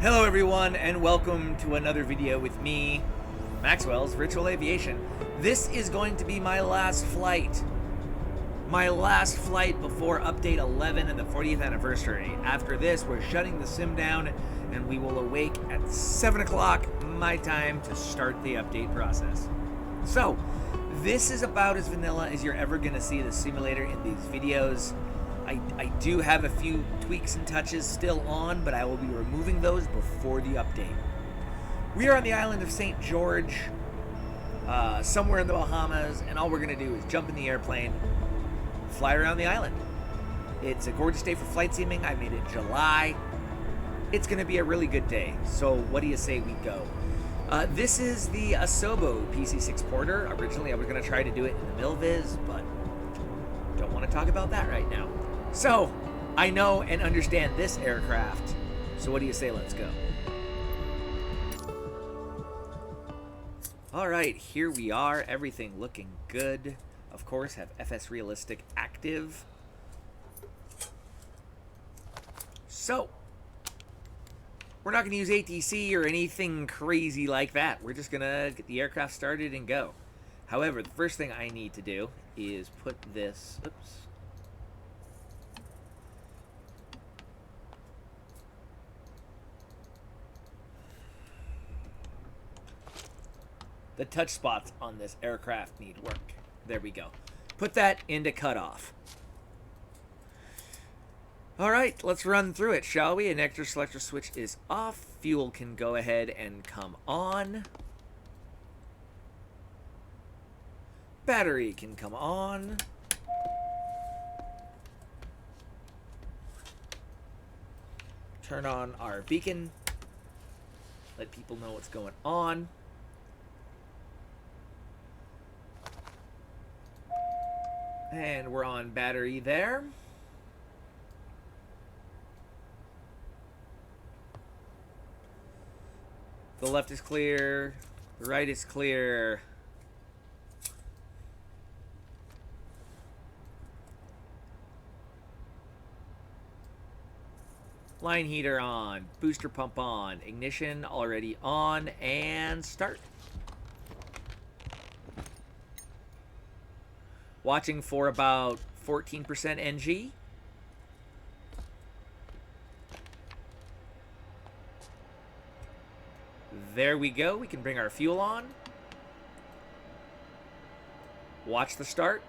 Hello everyone, and welcome to another video with me, Maxwell's Virtual Aviation. This is going to be my last flight. My last flight before update 11 and the 40th anniversary. After this, we're shutting the sim down, and we will awake at 7 o'clock my time to start the update process. So, this is about as vanilla as you're ever going to see the simulator in these videos. I do have a few tweaks and touches still on, but I will be removing those before the update. We are on the island of St. George, somewhere in the Bahamas, and all we're going to do is jump in the airplane, fly around the island. It's a gorgeous day for flight simming. I made it July. It's going to be a really good day, so what do you say we go? This is the Asobo PC-6 Porter. Originally, I was going to try to do it in the Milviz, but don't want to talk about that right now. So, I know and understand this aircraft. So what do you say, let's go? Alright, here we are. Everything looking good. Of course, have FS Realistic active. So, we're not going to use ATC or anything crazy like that. We're just going to get the aircraft started and go. However, the first thing I need to do is put this... Oops. The touch spots on this aircraft need work. There we go. Put that into cutoff. Alright, let's run through it, shall we? Ejector selector switch is off. Fuel can go ahead and come on. Battery can come on. Turn on our beacon. Let people know what's going on. And we're on battery there. The left is clear. The right is clear. Line heater on. Booster pump on. Ignition already on. And start. Watching for about 14% NG. There we go. We can bring our fuel on. Watch the start.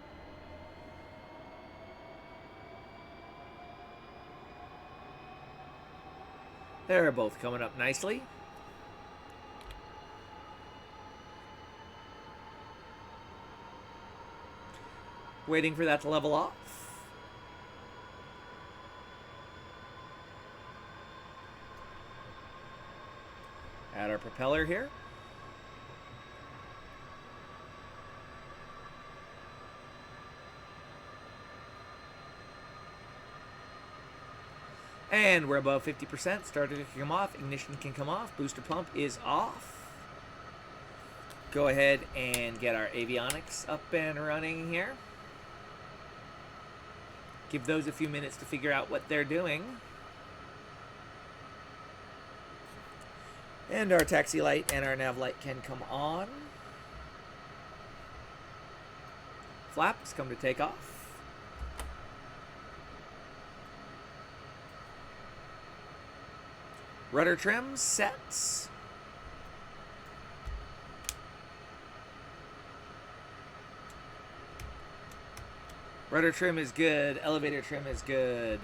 They're both coming up nicely. Waiting for that to level off. Add our propeller here. And we're above 50%. Starter can come off. Ignition can come off. Booster pump is off. Go ahead and get our avionics up and running here. Give those a few minutes to figure out what they're doing. And our taxi light and our nav light can come on. Flaps come to take off. Rudder trim sets. Rudder trim is good. Elevator trim is good.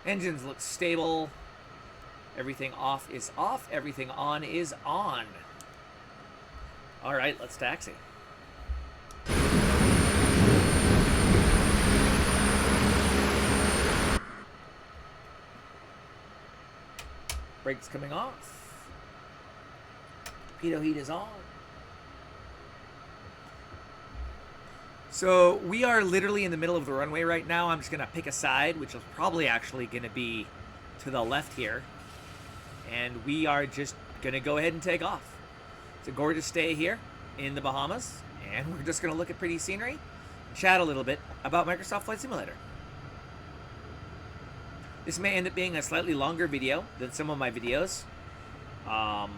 Engines look stable. Everything off is off. Everything on is on. All right, let's taxi. Brakes coming off. Torpedo heat is on. So we are literally in the middle of the runway right now. I'm just going to pick a side, which is probably actually going to be to the left here. And we are just going to go ahead and take off. It's a gorgeous day here in the Bahamas. And we're just going to look at pretty scenery and chat a little bit about Microsoft Flight Simulator. This may end up being a slightly longer video than some of my videos. And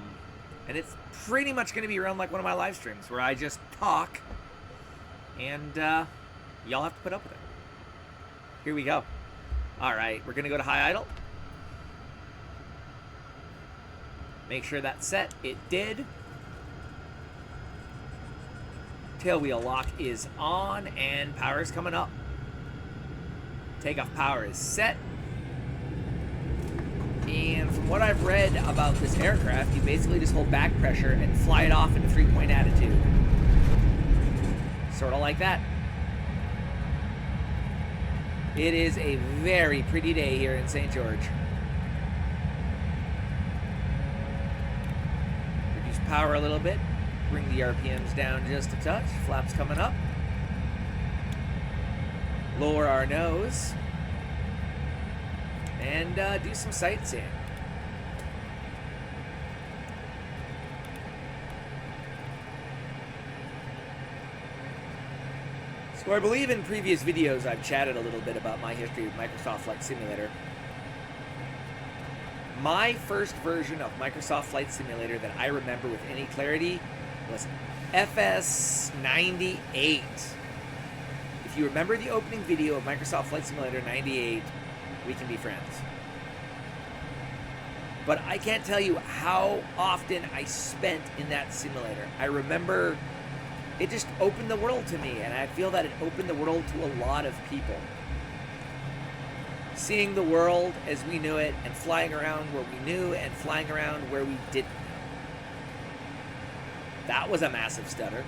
it's pretty much going to be around like one of my live streams where I just talk, and y'all have to put up with it. Here we go. All right, we're going to go to high idle. Make sure that's set. It did. Tailwheel lock is on, and power is coming up. Takeoff power is set. And from what I've read about this aircraft, you basically just hold back pressure and fly it off in a 3-point attitude. Sort of like that. It is a very pretty day here in St. George. Reduce power a little bit. Bring the RPMs down just a touch. Flaps coming up. Lower our nose. And do some sightseeing. So I believe in previous videos I've chatted a little bit about my history with Microsoft Flight Simulator. My first version of Microsoft Flight Simulator that I remember with any clarity was FS98. If you remember the opening video of Microsoft Flight Simulator 98, we can be friends. But I can't tell you how often I spent in that simulator. I remember it just opened the world to me, and I feel that it opened the world to a lot of people. Seeing the world as we knew it, and flying around where we knew, and flying around where we didn't know. That was a massive stutter.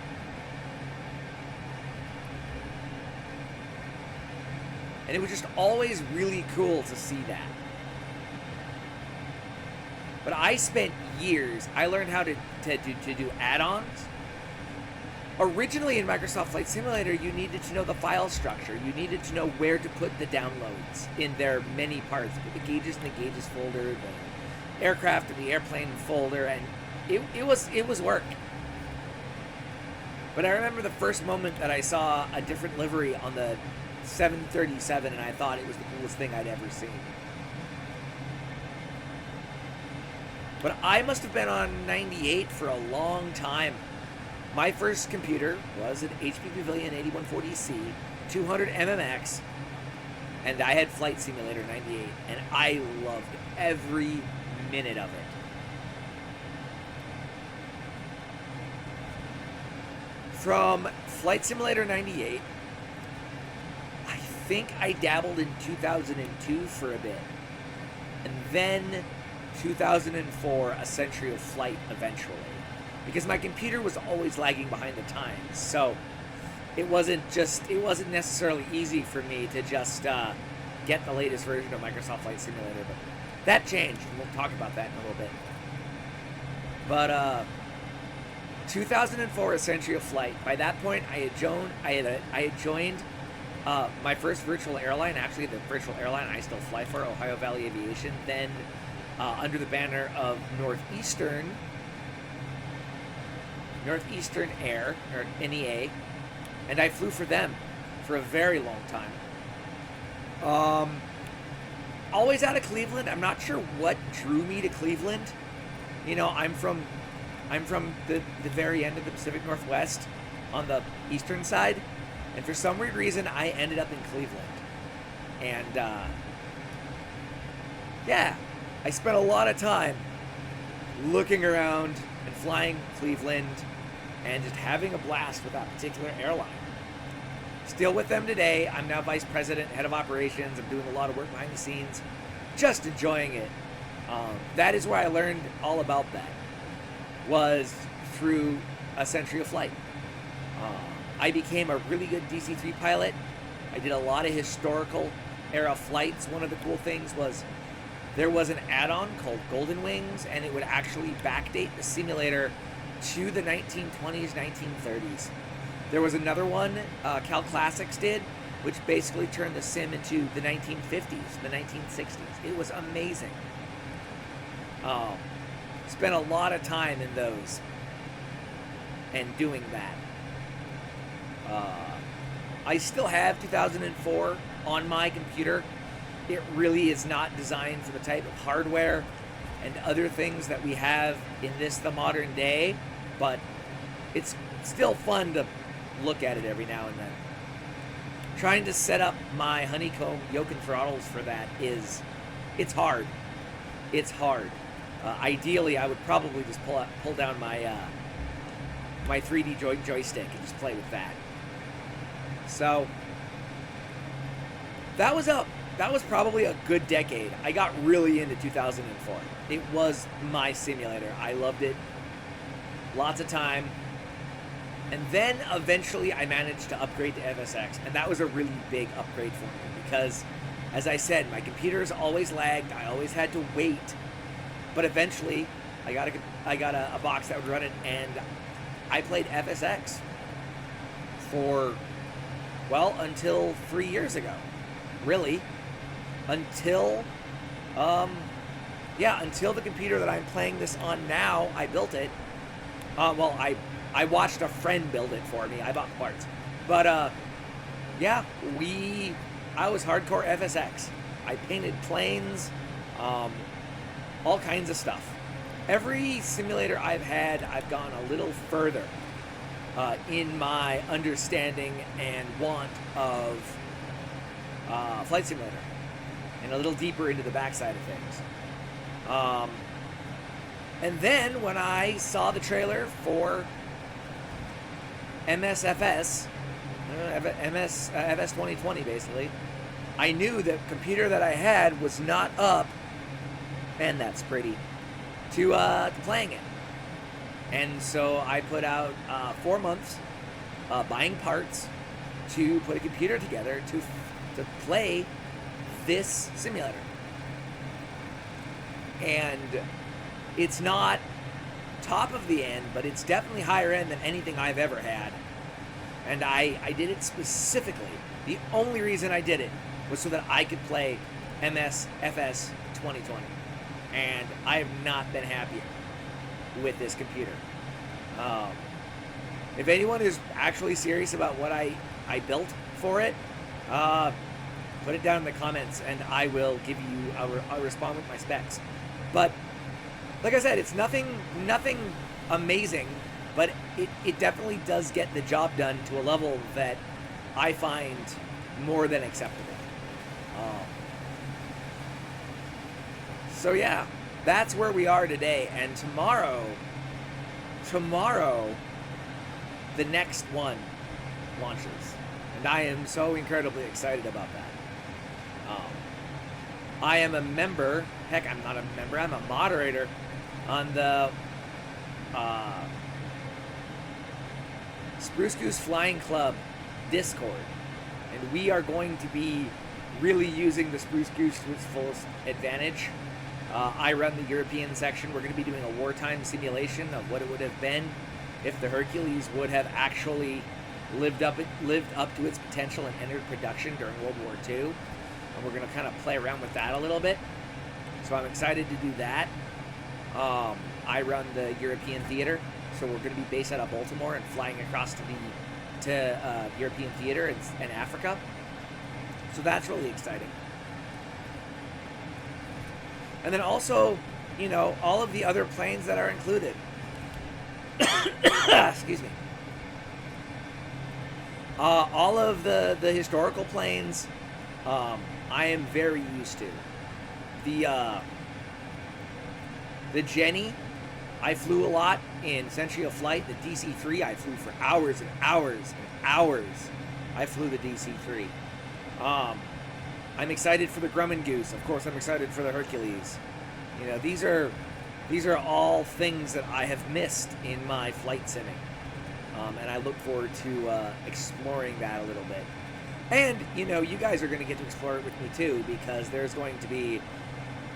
And it was just always really cool to see that. But I spent years, I learned how to do add-ons. Originally in Microsoft Flight Simulator, you needed to know the file structure. You needed to know where to put the downloads in their many parts. Put the gauges in the gauges folder, the aircraft in the airplane folder, and it was work. But I remember the first moment that I saw a different livery on the 737, and I thought it was the coolest thing I'd ever seen. But I must have been on 98 for a long time. My first computer was an HP Pavilion 8140C, 200 MMX, and I had Flight Simulator 98, and I loved every minute of it. From Flight Simulator 98, I think I dabbled in 2002 for a bit, and then 2004, A Century of Flight eventually. Because my computer was always lagging behind the times, so it wasn't necessarily easy for me to just get the latest version of Microsoft Flight Simulator, but that changed, and we'll talk about that in a little bit. But 2004, A Century of Flight. By that point, I had joined my first virtual airline, actually the virtual airline I still fly for, Ohio Valley Aviation, then under the banner of Northeastern Air, or NEA, and I flew for them for a very long time. Always out of Cleveland. I'm not sure what drew me to Cleveland. You know, I'm from the very end of the Pacific Northwest on the eastern side, and for some weird reason I ended up in Cleveland. And yeah, I spent a lot of time looking around and flying Cleveland and just having a blast with that particular airline. Still with them today. I'm now vice president, head of operations. I'm doing a lot of work behind the scenes, just enjoying it. That is where I learned all about that, was through A Century of Flight. I became a really good DC-3 pilot. I did a lot of historical era flights. One of the cool things was there was an add-on called Golden Wings, and it would actually backdate the simulator to the 1920s, 1930s. There was another one, Cal Classics did, which basically turned the sim into the 1950s, the 1960s. It was amazing. Spent a lot of time in those and doing that. I still have 2004 on my computer. It really is not designed for the type of hardware and other things that we have in the modern day, but it's still fun to look at it every now and then. Trying to set up my honeycomb yoke and throttles for that it's hard. It's hard. Ideally, I would probably just pull down my my 3D joystick and just play with that. So that was probably a good decade. I got really into 2004. It was my simulator. I loved it. Lots of time. And then eventually I managed to upgrade to FSX, and that was a really big upgrade for me because, as I said, my computers always lagged. I always had to wait. But eventually I got a box that would run it, and I played FSX for, well, until 3 years ago. Really. Until until the computer that I'm playing this on now, I built it. I watched a friend build it for me. I bought parts. But, I was hardcore FSX. I painted planes, all kinds of stuff. Every simulator I've had, I've gone a little further in my understanding and want of Flight Simulator, and a little deeper into the backside of things. And then when I saw the trailer for MSFS, FS 2020 basically, I knew the computer that I had was not up, and that's pretty, to playing it. And so I put out 4 months buying parts to put a computer together to play this simulator. And it's not top of the end, but it's definitely higher end than anything I've ever had. And I did it specifically. The only reason I did it was so that I could play MSFS 2020. And I have not been happier with this computer. If anyone is actually serious about what I built for it, put it down in the comments and I will give you I'll respond with my specs. But like I said, it's nothing amazing, but it definitely does get the job done to a level that I find more than acceptable. So yeah, that's where we are today, and tomorrow, the next one launches, and I am so incredibly excited about that. I am a member, heck, I'm not a member, I'm a moderator on the Spruce Goose Flying Club Discord, and we are going to be really using the Spruce Goose to its fullest advantage. I run the European section. We're going to be doing a wartime simulation of what it would have been if the Hercules would have actually lived up to its potential and entered production during World War II. And we're going to kind of play around with that a little bit. So I'm excited to do that. I run the European theater, so we're going to be based out of Baltimore and flying across to the European theater and Africa. So that's really exciting. And then also, you know, all of the other planes that are included. Excuse me. All of the historical planes, I am very used to. The Jenny, I flew a lot in Century of Flight. The DC-3, I flew for hours and hours and hours. I flew the DC-3. I'm excited for the Grumman Goose. Of course, I'm excited for the Hercules. You know, these are all things that I have missed in my flight simming. And I look forward to exploring that a little bit. And, you know, you guys are going to get to explore it with me too, because there's going to be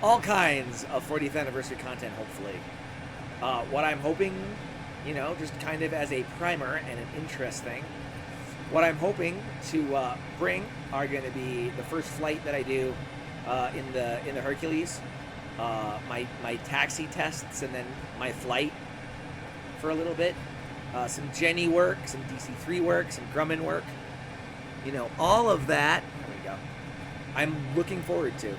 all kinds of 40th anniversary content, hopefully. What I'm hoping, you know, just kind of as a primer and an interest thing, what I'm hoping to bring are going to be the first flight that I do in the Hercules, my taxi tests, and then my flight for a little bit. Some Jenny work, some DC-3 work, some Grumman work. You know, all of that, there we go, I'm looking forward to.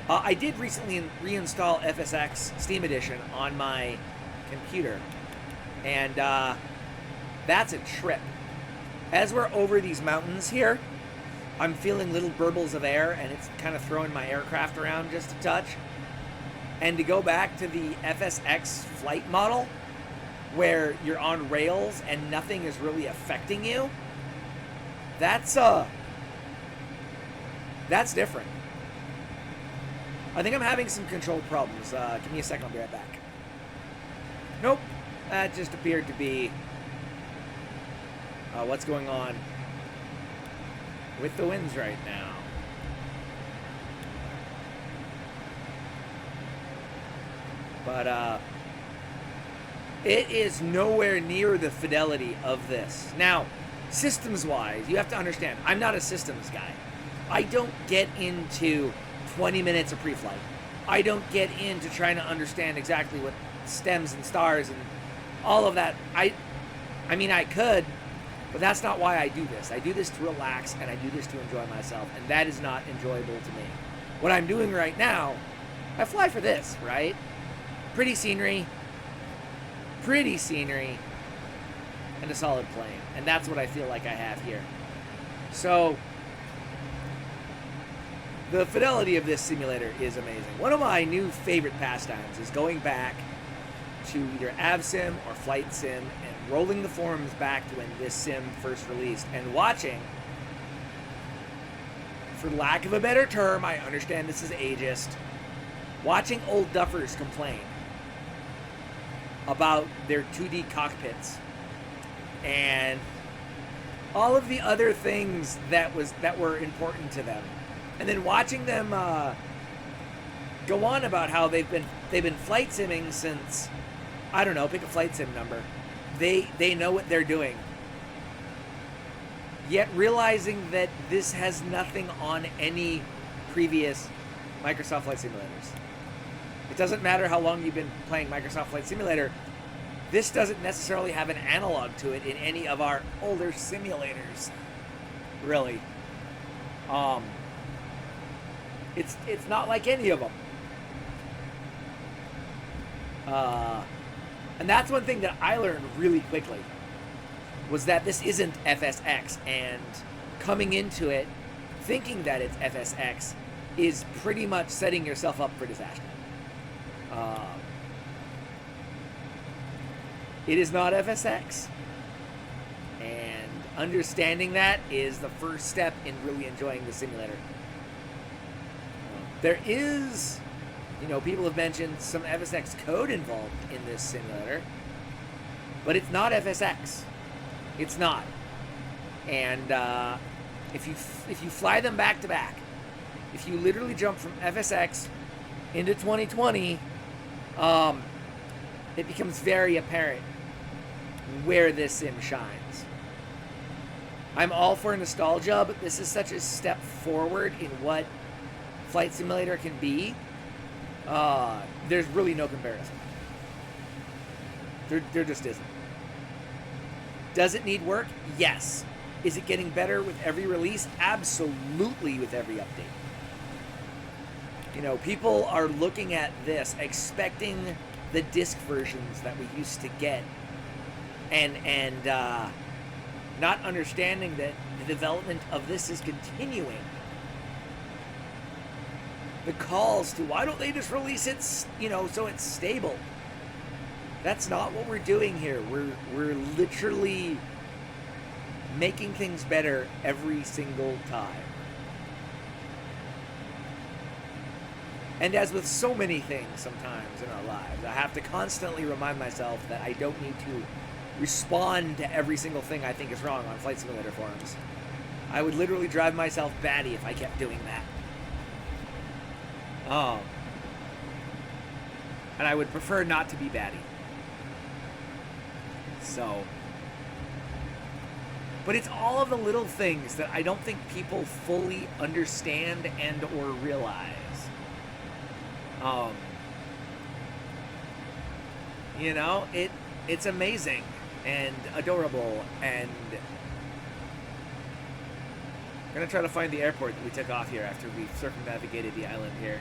I did recently reinstall FSX Steam Edition on my computer, and that's a trip. As we're over these mountains here, I'm feeling little burbles of air, and it's kind of throwing my aircraft around just a touch. And to go back to the FSX flight model, where you're on rails and nothing is really affecting you, that's different. I think I'm having some control problems. Give me a second, I'll be right back. Nope, that just appeared to be what's going on with the winds right now. But it is nowhere near the fidelity of this. Now, systems-wise, you have to understand, I'm not a systems guy. I don't get into 20 minutes of pre-flight. I don't get into trying to understand exactly what stems and stars and all of that. I mean, I could, but that's not why I do this. I do this to relax, and I do this to enjoy myself, and that is not enjoyable to me. What I'm doing right now, I fly for this, right? Pretty scenery, and a solid plane. And that's what I feel like I have here. So, the fidelity of this simulator is amazing. One of my new favorite pastimes is going back to either AvSim or Flight Sim and rolling the forums back to when this sim first released and watching, for lack of a better term, I understand this is ageist, watching old duffers complain about their 2D cockpits and all of the other things that were important to them, and then watching them go on about how they've been flight simming since, I don't know, pick a flight sim number. They know what they're doing. Yet realizing that this has nothing on any previous Microsoft Flight Simulators. It doesn't matter how long you've been playing Microsoft Flight Simulator. This doesn't necessarily have an analog to it in any of our older simulators, really. It's not like any of them. And that's one thing that I learned really quickly, was that this isn't FSX, and coming into it thinking that it's FSX is pretty much setting yourself up for disaster. It is not FSX, and understanding that is the first step in really enjoying the simulator. There is, people have mentioned some FSX code involved in this simulator, but it's not FSX. It's not. And if you fly them back to back, if you literally jump from FSX into 2020, it becomes very apparent where this sim shines. I'm all for nostalgia, but this is such a step forward in what Flight Simulator can be. There's really no comparison. There just isn't. Does it need work? Yes. Is it getting better with every release? Absolutely, with every update. People are looking at this, expecting the disc versions that we used to get, and not understanding that the development of this is continuing. The calls to, why don't they just release it, so it's stable? That's not what we're doing here. We're literally making things better every single time. And as with so many things sometimes in our lives, I have to constantly remind myself that I don't need to respond to every single thing I think is wrong on Flight Simulator forums. I would literally drive myself batty if I kept doing that. And I would prefer not to be batty. So, but it's all of the little things that I don't think people fully understand and or realize. It's amazing and adorable, and I'm gonna try to find the airport that we took off here after we circumnavigated the island here.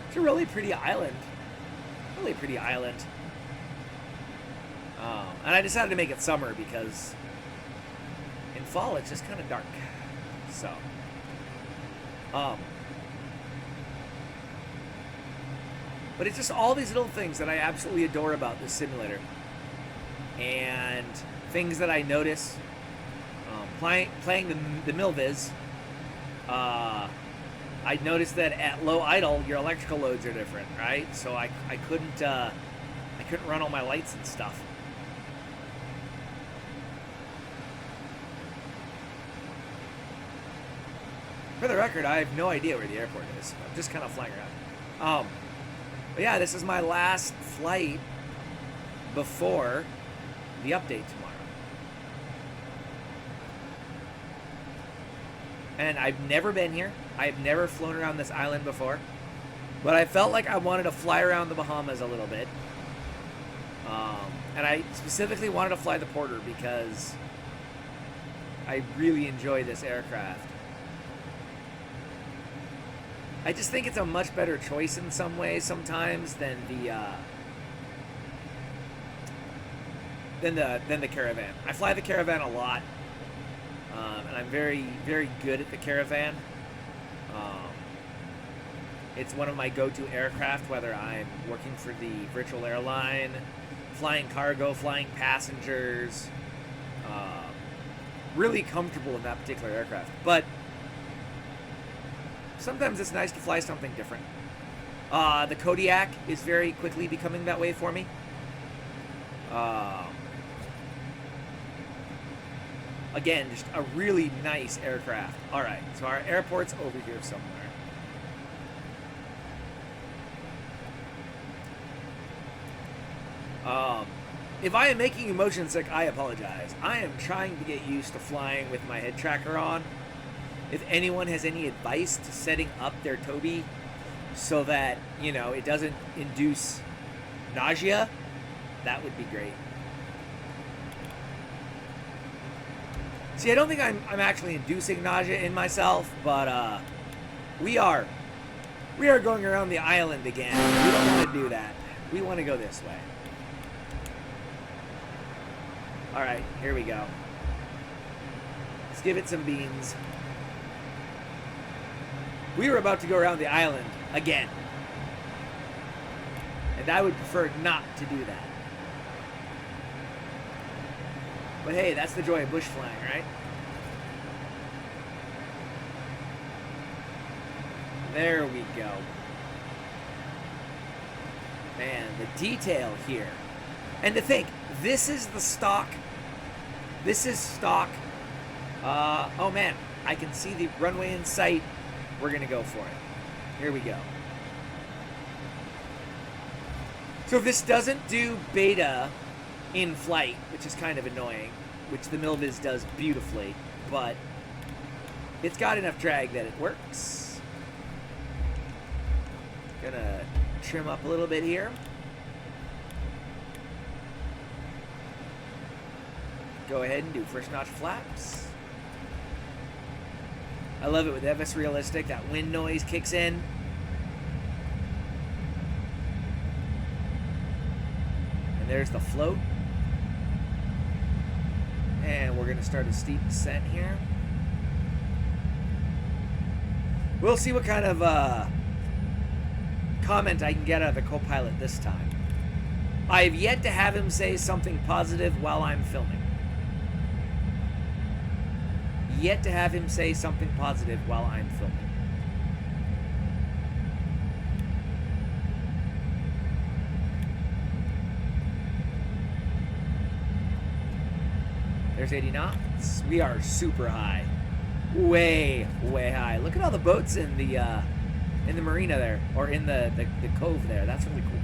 It's a really pretty island. Really pretty island. And I decided to make it summer because in fall it's just kind of dark. So, but it's just all these little things that I absolutely adore about this simulator, and things that I notice playing the Milviz. I noticed that at low idle, your electrical loads are different, right? So I couldn't run all my lights and stuff. For the record, I have no idea where the airport is. I'm just kind of flying around. But yeah, this is my last flight before the update tomorrow. And I've never been here. I've never flown around this island before. But I felt like I wanted to fly around the Bahamas a little bit. And I specifically wanted to fly the Porter because I really enjoy this aircraft. I just think it's a much better choice in some ways sometimes than the Caravan. I fly the Caravan a lot, and I'm very, very good at the Caravan. It's one of my go-to aircraft, whether I'm working for the virtual airline, flying cargo, flying passengers. Really comfortable in that particular aircraft, but sometimes it's nice to fly something different. The Kodiak is very quickly becoming that way for me. Again, just a really nice aircraft. All right, so our airport's over here somewhere. If I am making you motion sick, I apologize. I am trying to get used to flying with my head tracker on. If anyone has any advice to setting up their Tobii so that, you know, it doesn't induce nausea, that would be great. See, I don't think I'm actually inducing nausea in myself, but we are going around the island again. We don't want to do that. We want to go this way. All right, here we go. Let's give it some beans. We were about to go around the island again. And I would prefer not to do that. But hey, that's the joy of bush flying, right? There we go. Man, the detail here. And to think, this is the stock. This is stock. Oh man, I can see the runway in sight. We're going to go for it. Here we go. So if this doesn't do beta in flight, which is kind of annoying, which the Milviz does beautifully, but it's got enough drag that it works. Gonna trim up a little bit here. Go ahead and do first notch flaps. I love it with FS Realistic. That wind noise kicks in. And there's the float. And we're going to start a steep descent here. We'll see what kind of comment I can get out of the co-pilot this time. I have yet to have him say something positive while I'm filming. Yet to have him say something positive while I'm filming. There's 80 knots. We are super high. Way, way high. Look at all the boats in the marina there, or in the cove there. That's really cool.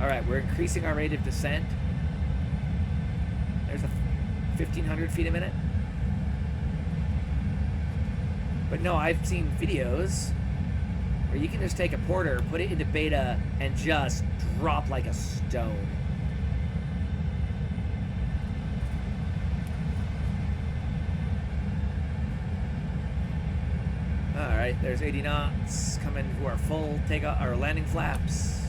All right, we're increasing our rate of descent. There's a 1,500 feet a minute. But no, I've seen videos where you can just take a Porter, put it into beta, and just drop like a stone. right, there's 80 knots coming to our full takeoff, our landing flaps.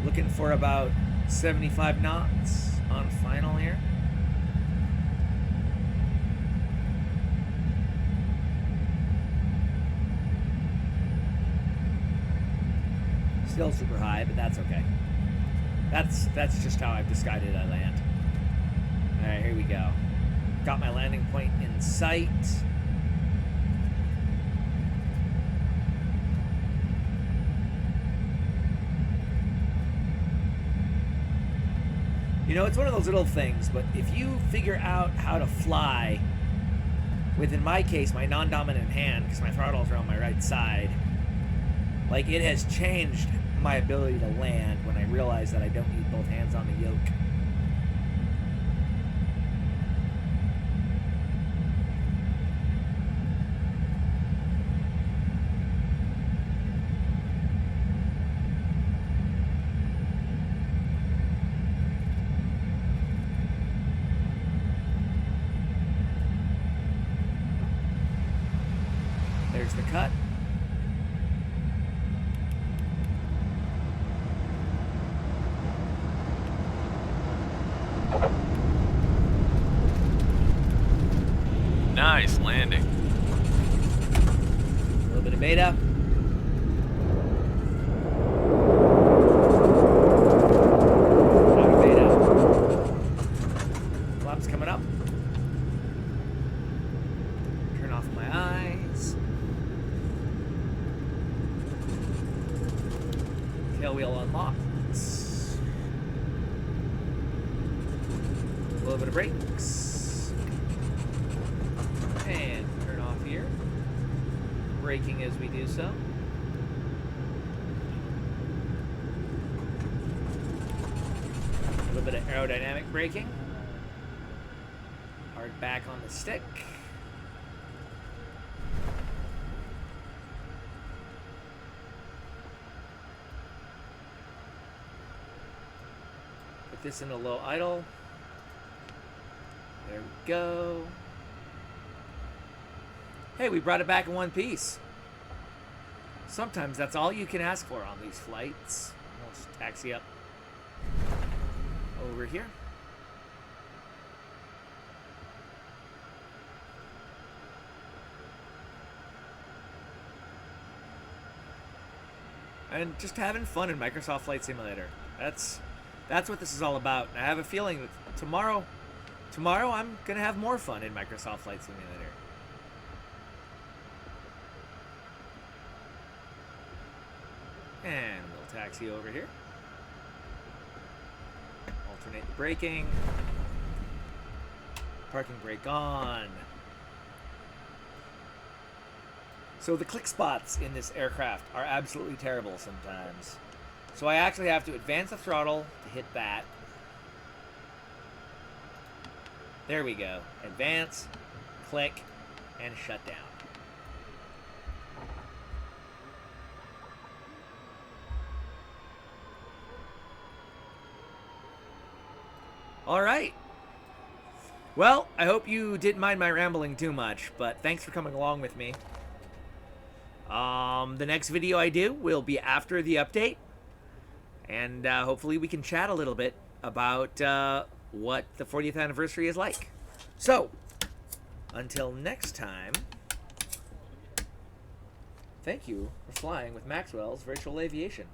Looking for about 75 knots on final here. Still super high, but that's okay. That's just how I've decided I land. All right, here we go. Got my landing point in sight. You know, it's one of those little things, but if you figure out how to fly with, in my case, my non-dominant hand, because my throttles are on my right side, like, it has changed my ability to land when I realize that I don't need both hands on the yoke. There's the cut. Nice landing. A little bit of beta. Out of beta. Flaps coming up. Turn off my eyes. Tail wheel unlocks. A little bit of brakes. And turn off here. Braking as we do so. A little bit of aerodynamic braking. Hard back on the stick. Put this in a low idle. There we go. Hey, we brought it back in one piece. Sometimes that's all you can ask for on these flights. We'll just taxi up over here. And just having fun in Microsoft Flight Simulator. That's what this is all about. And I have a feeling that tomorrow I'm gonna have more fun in Microsoft Flight Simulator. And we'll taxi over here. Alternate the braking. Parking brake on. So the click spots in this aircraft are absolutely terrible sometimes. So I actually have to advance the throttle to hit that. There we go. Advance, click, and shut down. All right. Well, I hope you didn't mind my rambling too much, but thanks for coming along with me. The next video I do will be after the update, and hopefully we can chat a little bit about what the 40th anniversary is like. So, until next time, thank you for flying with Maxwell's Virtual Aviation.